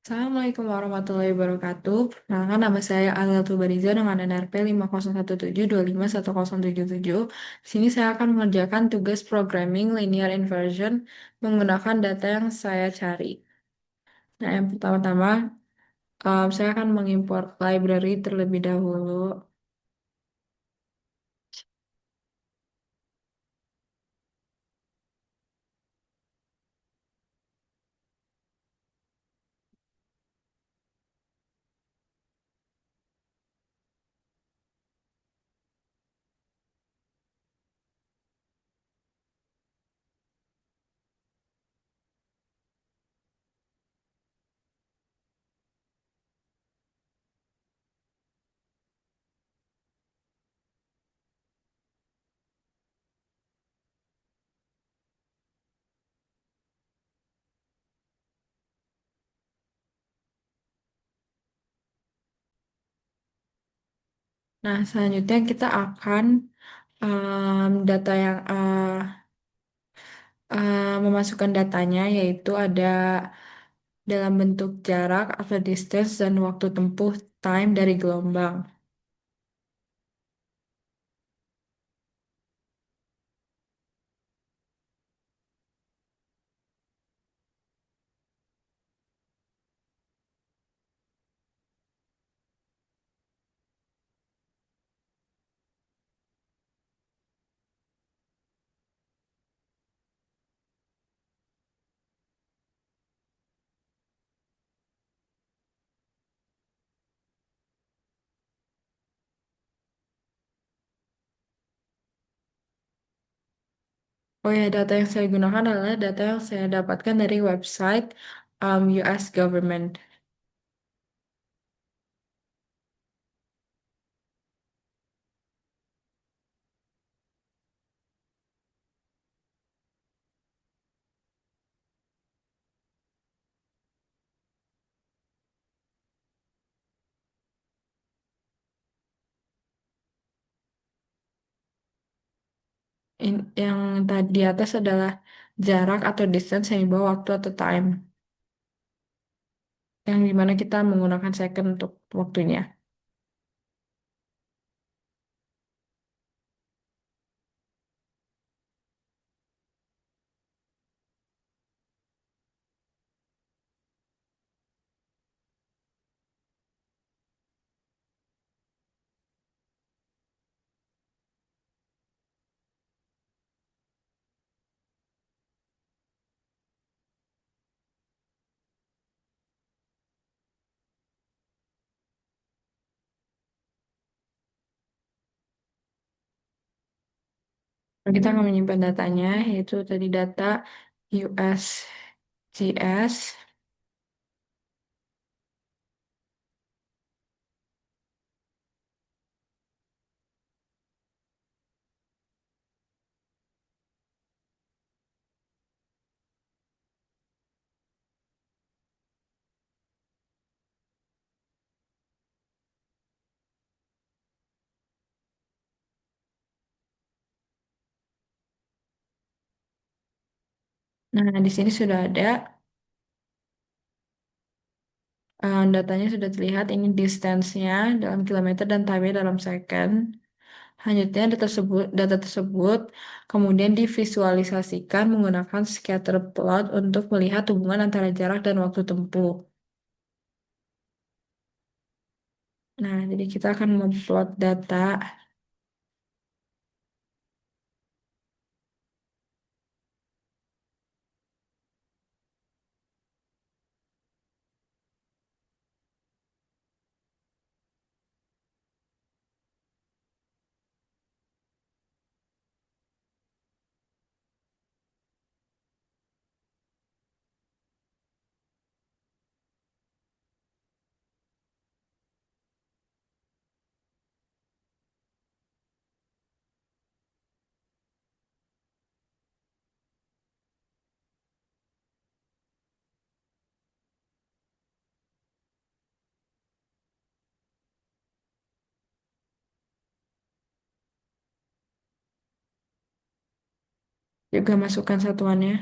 Assalamualaikum warahmatullahi wabarakatuh. Perkenalkan nama saya Alel Tubariza dengan NRP 50172551077. Di sini saya akan mengerjakan tugas programming linear inversion menggunakan data yang saya cari. Nah, yang pertama-tama, saya akan mengimport library terlebih dahulu. Nah, selanjutnya kita akan data yang memasukkan datanya, yaitu ada dalam bentuk jarak atau distance dan waktu tempuh time dari gelombang. Oh ya, data yang saya gunakan adalah data yang saya dapatkan dari website US government. Yang tadi di atas adalah jarak atau distance yang di bawah waktu atau time. Yang dimana kita menggunakan second untuk waktunya. Kita akan menyimpan datanya, yaitu tadi data USGS. Nah, di sini sudah ada datanya sudah terlihat. Ini distance-nya dalam kilometer dan time-nya dalam second. Selanjutnya data tersebut kemudian divisualisasikan menggunakan scatter plot untuk melihat hubungan antara jarak dan waktu tempuh. Nah, jadi kita akan memplot data juga masukkan satuannya.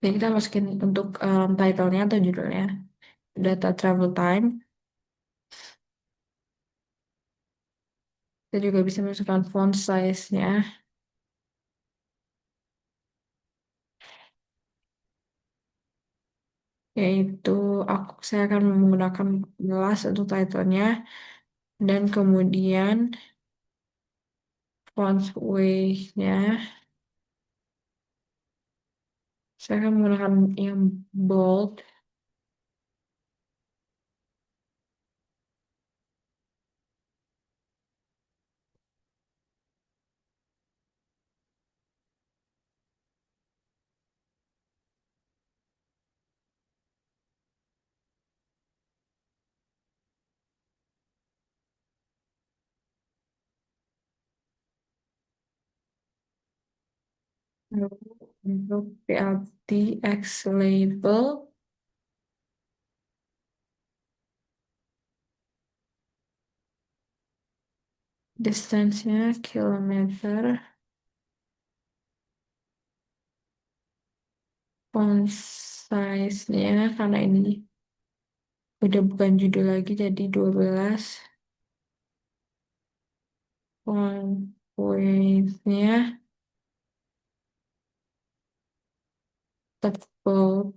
Jadi kita masukin untuk title-nya atau judulnya data travel time. Kita juga bisa masukkan font size-nya, yaitu saya akan menggunakan gelas untuk title-nya, dan kemudian font weight-nya saya akan menggunakan yang bold. Lalu untuk PLT X label, distance-nya kilometer, font size-nya karena ini udah bukan judul lagi jadi 12, font weight-nya tebal,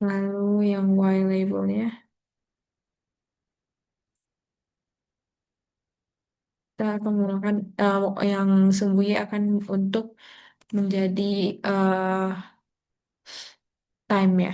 lalu yang Y label-nya kita akan menggunakan yang sembunyi akan untuk menjadi eh, time ya.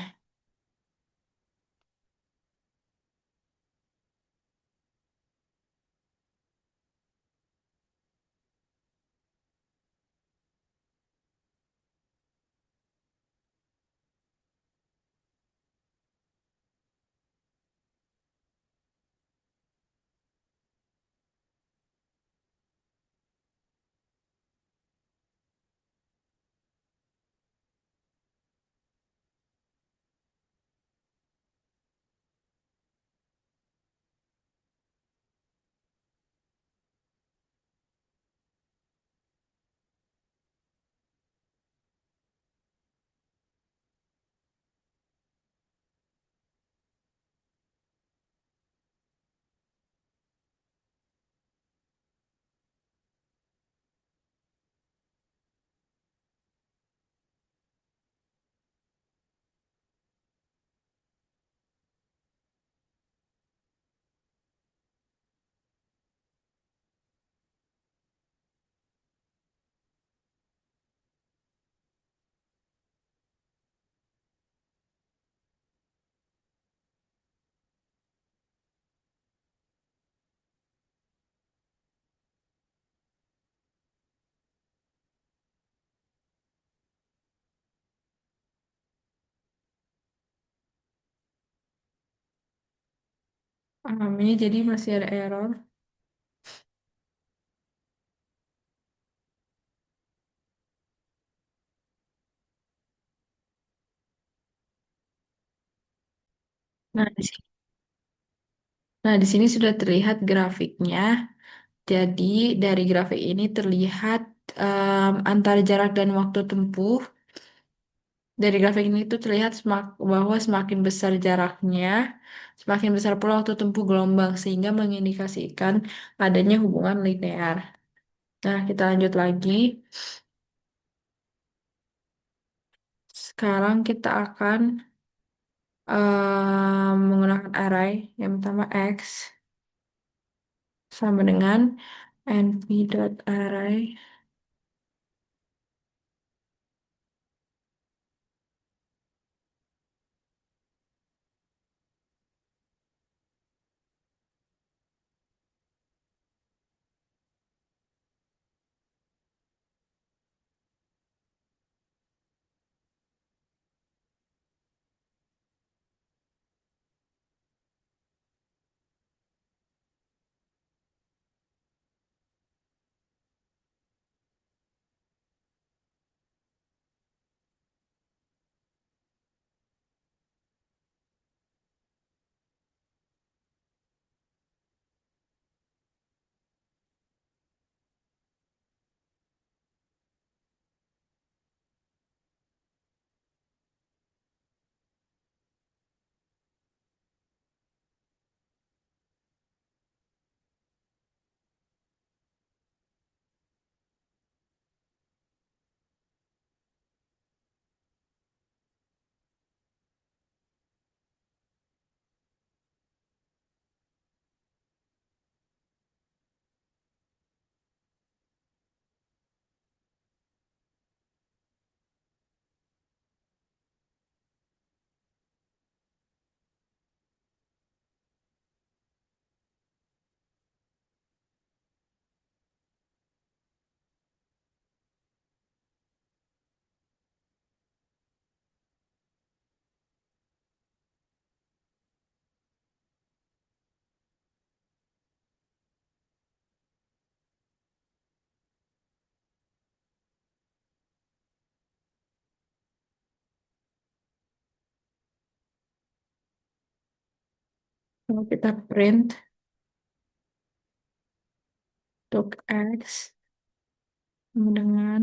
Ini jadi masih ada error. Nah, di sini sudah terlihat grafiknya. Jadi dari grafik ini terlihat antara jarak dan waktu tempuh. Dari grafik ini itu terlihat bahwa semakin besar jaraknya, semakin besar pula waktu tempuh gelombang, sehingga mengindikasikan adanya hubungan linear. Nah, kita lanjut lagi. Sekarang kita akan menggunakan array yang pertama X sama dengan np.array. Kalau kita print untuk X sama dengan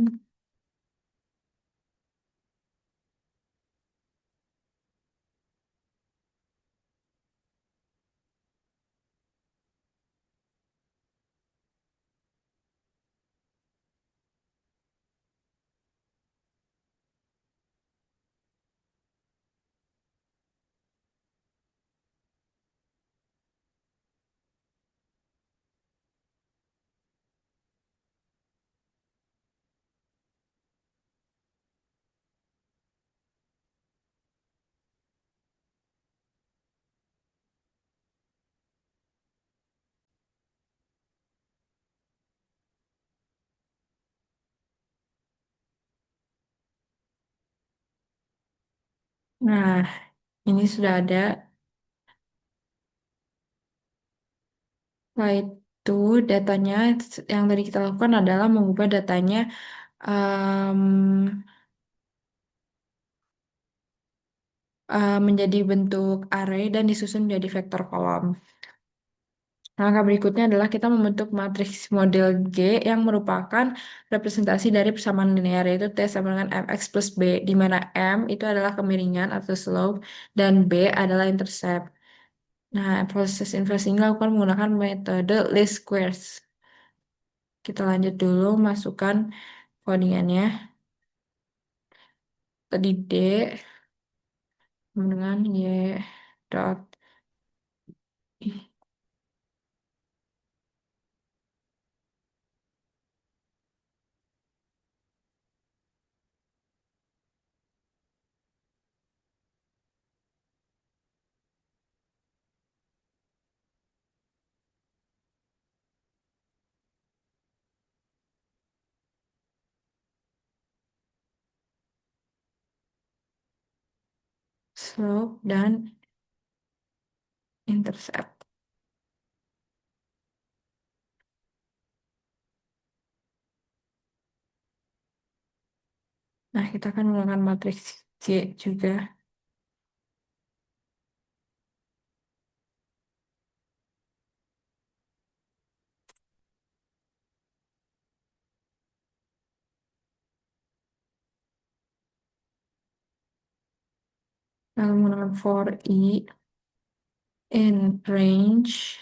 nah, ini sudah ada. Setelah itu datanya yang tadi kita lakukan adalah mengubah datanya em, menjadi bentuk array dan disusun menjadi vektor kolom. Langkah berikutnya adalah kita membentuk matriks model G yang merupakan representasi dari persamaan linear, yaitu T sama dengan mx plus b, di mana m itu adalah kemiringan atau slope dan b adalah intercept. Nah, proses inversi ini dilakukan menggunakan metode least squares. Kita lanjut dulu, masukkan codingannya. Tadi D dengan Y dot slope dan intercept. Nah, kita akan menggunakan matriks G juga. Lalu menggunakan for I in range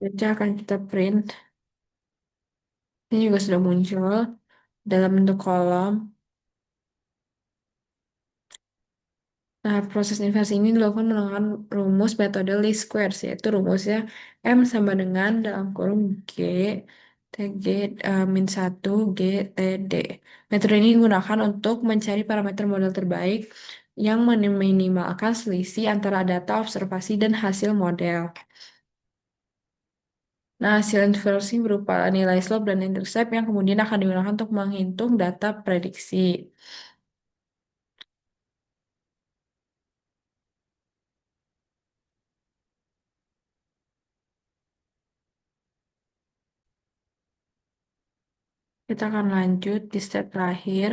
saja akan kita print. Ini juga sudah muncul dalam bentuk kolom. Nah, proses inversi ini dilakukan menggunakan rumus metode least squares, yaitu rumusnya M sama dengan dalam kurung G, TG min 1 G, TD. Metode ini digunakan untuk mencari parameter model terbaik yang meminimalkan selisih antara data observasi dan hasil model. Nah, hasil inversi berupa nilai slope dan intercept yang kemudian akan digunakan untuk menghitung data prediksi. Kita akan lanjut di step terakhir.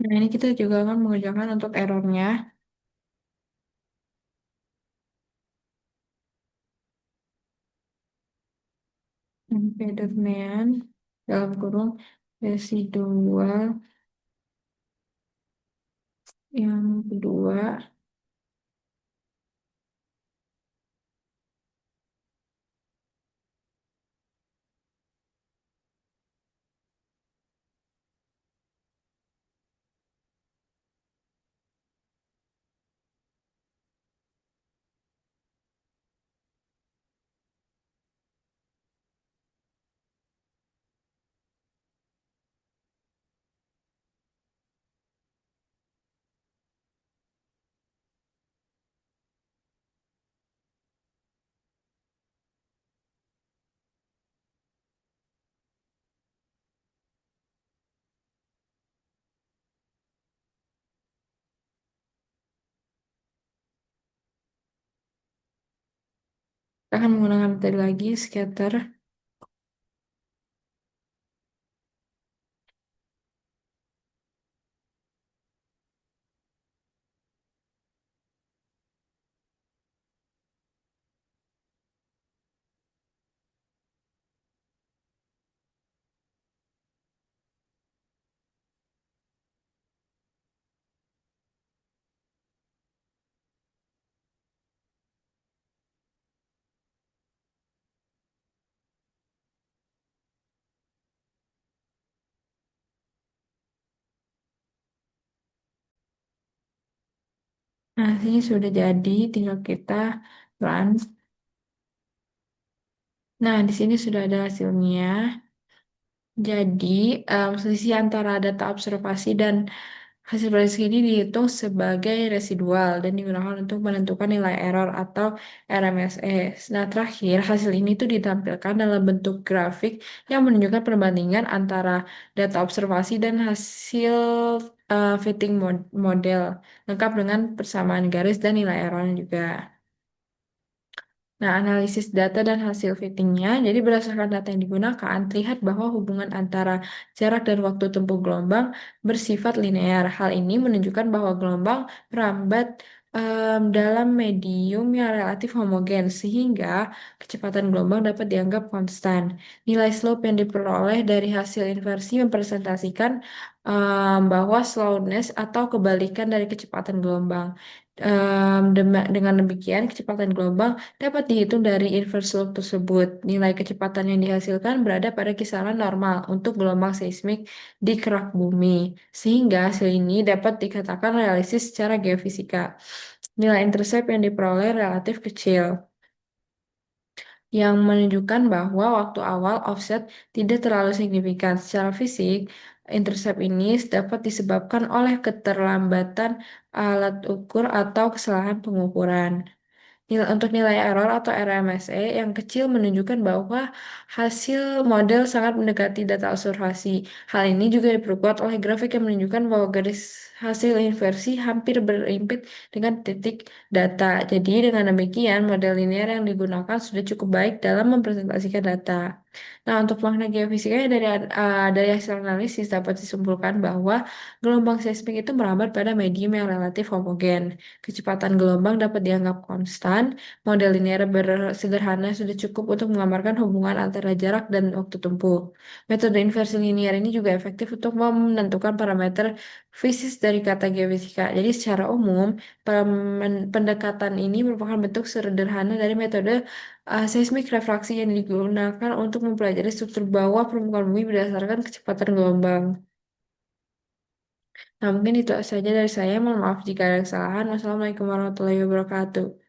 Nah, ini kita juga akan mengerjakan untuk errornya. Federman dalam kurung residual yang kedua kita akan menggunakan metode lagi scatter. Nah, ini sudah jadi, tinggal kita run. Nah, di sini sudah ada hasilnya. Jadi, selisih antara data observasi dan hasil prediksi ini dihitung sebagai residual dan digunakan untuk menentukan nilai error atau RMSE. Nah, terakhir, hasil ini tuh ditampilkan dalam bentuk grafik yang menunjukkan perbandingan antara data observasi dan hasil fitting model, lengkap dengan persamaan garis dan nilai errornya juga. Nah, analisis data dan hasil fittingnya, jadi berdasarkan data yang digunakan, terlihat bahwa hubungan antara jarak dan waktu tempuh gelombang bersifat linear. Hal ini menunjukkan bahwa gelombang merambat dalam medium yang relatif homogen, sehingga kecepatan gelombang dapat dianggap konstan. Nilai slope yang diperoleh dari hasil inversi mempresentasikan bahwa slowness atau kebalikan dari kecepatan gelombang. Dengan demikian, kecepatan gelombang dapat dihitung dari inverse slope tersebut. Nilai kecepatan yang dihasilkan berada pada kisaran normal untuk gelombang seismik di kerak bumi, sehingga hasil ini dapat dikatakan realistis secara geofisika. Nilai intercept yang diperoleh relatif kecil, yang menunjukkan bahwa waktu awal offset tidak terlalu signifikan. Secara fisik, intercept ini dapat disebabkan oleh keterlambatan alat ukur atau kesalahan pengukuran. Untuk nilai error atau RMSE yang kecil menunjukkan bahwa hasil model sangat mendekati data observasi. Hal ini juga diperkuat oleh grafik yang menunjukkan bahwa garis hasil inversi hampir berimpit dengan titik data. Jadi dengan demikian model linear yang digunakan sudah cukup baik dalam mempresentasikan data. Nah, untuk makna geofisikanya dari hasil analisis dapat disimpulkan bahwa gelombang seismik itu merambat pada medium yang relatif homogen. Kecepatan gelombang dapat dianggap konstan. Model linear sederhana sudah cukup untuk menggambarkan hubungan antara jarak dan waktu tempuh. Metode inversi linear ini juga efektif untuk menentukan parameter fisis dari kata geofisika. Jadi secara umum, pendekatan ini merupakan bentuk sederhana dari metode seismik refraksi yang digunakan untuk mempelajari struktur bawah permukaan bumi berdasarkan kecepatan gelombang. Nah, mungkin itu saja dari saya. Mohon maaf jika ada kesalahan. Wassalamualaikum warahmatullahi wabarakatuh.